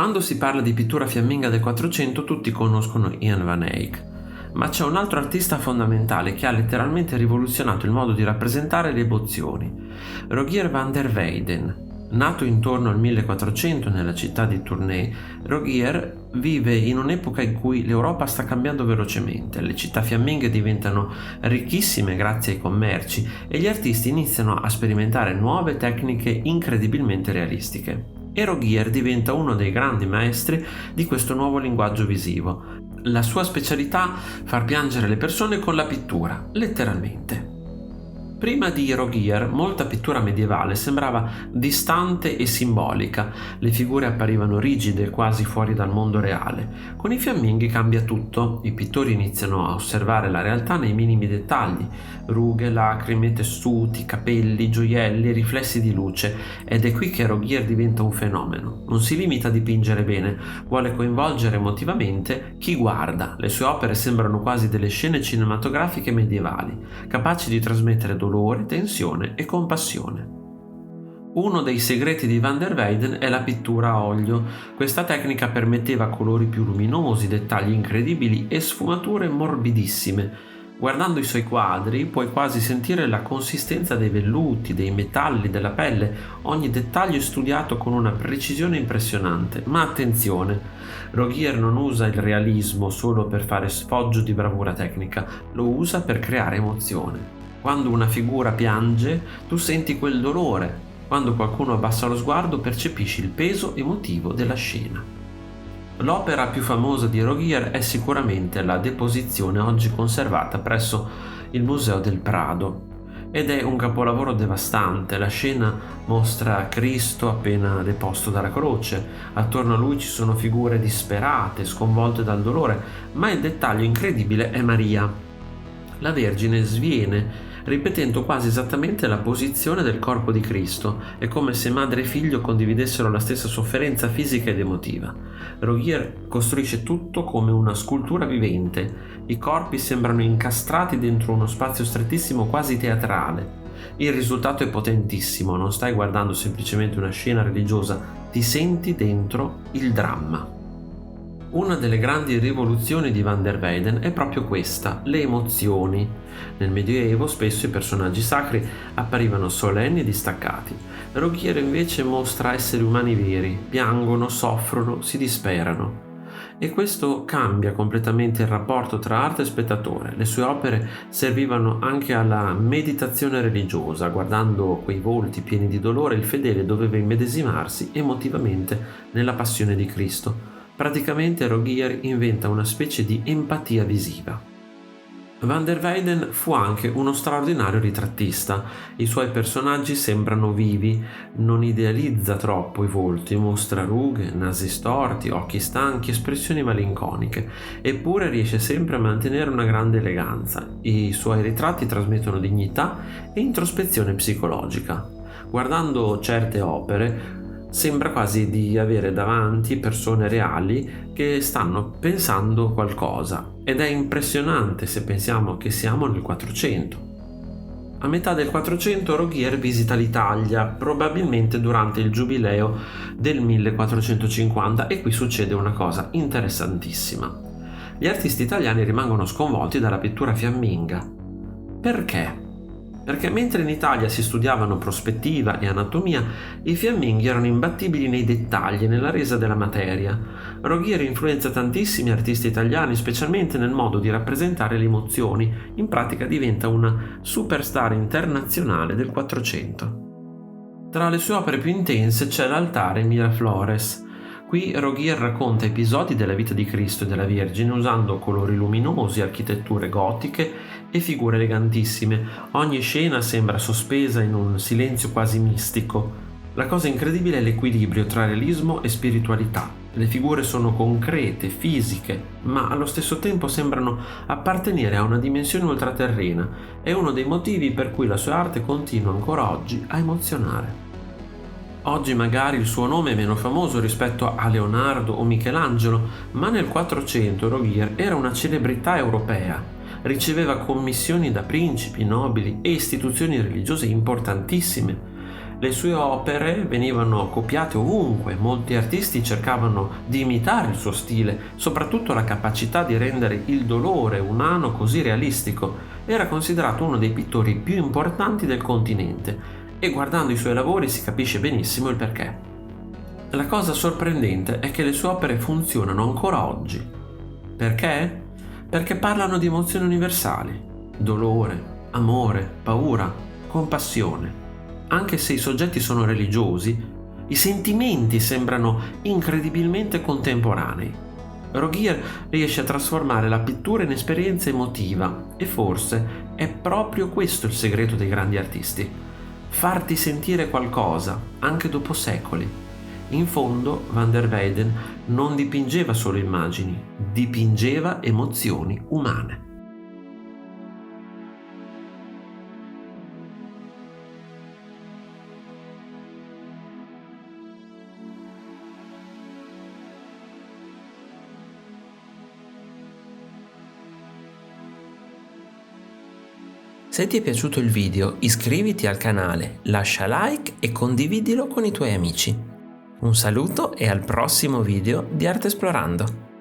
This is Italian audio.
Quando si parla di pittura fiamminga del Quattrocento tutti conoscono Jan van Eyck, ma c'è un altro artista fondamentale che ha letteralmente rivoluzionato il modo di rappresentare le emozioni, Rogier van der Weyden. Nato intorno al 1400 nella città di Tournai, Rogier vive in un'epoca in cui l'Europa sta cambiando velocemente, le città fiamminghe diventano ricchissime grazie ai commerci e gli artisti iniziano a sperimentare nuove tecniche incredibilmente realistiche. E Rogier diventa uno dei grandi maestri di questo nuovo linguaggio visivo. La sua specialità è far piangere le persone con la pittura, letteralmente. Prima di Rogier, molta pittura medievale sembrava distante e simbolica, le figure apparivano rigide, quasi fuori dal mondo reale. Con i fiamminghi cambia tutto, i pittori iniziano a osservare la realtà nei minimi dettagli, rughe, lacrime, tessuti, capelli, gioielli, riflessi di luce, ed è qui che Rogier diventa un fenomeno. Non si limita a dipingere bene, vuole coinvolgere emotivamente chi guarda. Le sue opere sembrano quasi delle scene cinematografiche medievali, capaci di trasmettere dolore, tensione e compassione. Uno dei segreti di van der Weyden è la pittura a olio. Questa tecnica permetteva colori più luminosi, dettagli incredibili e sfumature morbidissime. Guardando i suoi quadri puoi quasi sentire la consistenza dei velluti, dei metalli, della pelle. Ogni dettaglio è studiato con una precisione impressionante. Ma attenzione, Rogier non usa il realismo solo per fare sfoggio di bravura tecnica, lo usa per creare emozione. Quando una figura piange, tu senti quel dolore. Quando qualcuno abbassa lo sguardo, percepisci il peso emotivo della scena. L'opera più famosa di Rogier è sicuramente la deposizione oggi conservata presso il Museo del Prado ed è un capolavoro devastante. La scena mostra Cristo appena deposto dalla croce, attorno a lui ci sono figure disperate, sconvolte dal dolore, ma il dettaglio incredibile è Maria. La Vergine sviene, ripetendo quasi esattamente la posizione del corpo di Cristo. È come se madre e figlio condividessero la stessa sofferenza fisica ed emotiva. Rogier costruisce tutto come una scultura vivente. I corpi sembrano incastrati dentro uno spazio strettissimo, quasi teatrale. Il risultato è potentissimo, non stai guardando semplicemente una scena religiosa, ti senti dentro il dramma. Una delle grandi rivoluzioni di van der Weyden è proprio questa, le emozioni. Nel Medioevo spesso i personaggi sacri apparivano solenni e distaccati. Rogier invece mostra esseri umani veri, piangono, soffrono, si disperano. E questo cambia completamente il rapporto tra arte e spettatore. Le sue opere servivano anche alla meditazione religiosa. Guardando quei volti pieni di dolore, il fedele doveva immedesimarsi emotivamente nella passione di Cristo. Praticamente Rogier inventa una specie di empatia visiva. Van der Weyden fu anche uno straordinario ritrattista. I suoi personaggi sembrano vivi, non idealizza troppo i volti, mostra rughe, nasi storti, occhi stanchi, espressioni malinconiche, eppure riesce sempre a mantenere una grande eleganza. I suoi ritratti trasmettono dignità e introspezione psicologica. Guardando certe opere, sembra quasi di avere davanti persone reali che stanno pensando qualcosa, ed è impressionante se pensiamo che siamo nel 400. A metà del 400 Rogier visita l'Italia, probabilmente durante il giubileo del 1450, e qui succede una cosa interessantissima. Gli artisti italiani rimangono sconvolti dalla pittura fiamminga. Perché? Perché mentre in Italia si studiavano prospettiva e anatomia, i fiamminghi erano imbattibili nei dettagli e nella resa della materia. Rogier influenza tantissimi artisti italiani, specialmente nel modo di rappresentare le emozioni. In pratica diventa una superstar internazionale del Quattrocento. Tra le sue opere più intense c'è l'Altare Miraflores. Qui Rogier racconta episodi della vita di Cristo e della Vergine usando colori luminosi, architetture gotiche e figure elegantissime. Ogni scena sembra sospesa in un silenzio quasi mistico. La cosa incredibile è l'equilibrio tra realismo e spiritualità. Le figure sono concrete, fisiche, ma allo stesso tempo sembrano appartenere a una dimensione ultraterrena. È uno dei motivi per cui la sua arte continua ancora oggi a emozionare. Oggi magari il suo nome è meno famoso rispetto a Leonardo o Michelangelo, ma nel 400 Rogier era una celebrità europea. Riceveva commissioni da principi, nobili e istituzioni religiose importantissime. Le sue opere venivano copiate ovunque, molti artisti cercavano di imitare il suo stile, soprattutto la capacità di rendere il dolore umano così realistico. Era considerato uno dei pittori più importanti del continente e guardando i suoi lavori si capisce benissimo il perché. La cosa sorprendente è che le sue opere funzionano ancora oggi. Perché? Perché parlano di emozioni universali: dolore, amore, paura, compassione. Anche se i soggetti sono religiosi, i sentimenti sembrano incredibilmente contemporanei. Rogier riesce a trasformare la pittura in esperienza emotiva e forse è proprio questo il segreto dei grandi artisti: farti sentire qualcosa anche dopo secoli. In fondo, Van der Weyden non dipingeva solo immagini, dipingeva emozioni umane. Se ti è piaciuto il video, iscriviti al canale, lascia like e condividilo con i tuoi amici. Un saluto e al prossimo video di Arte Esplorando!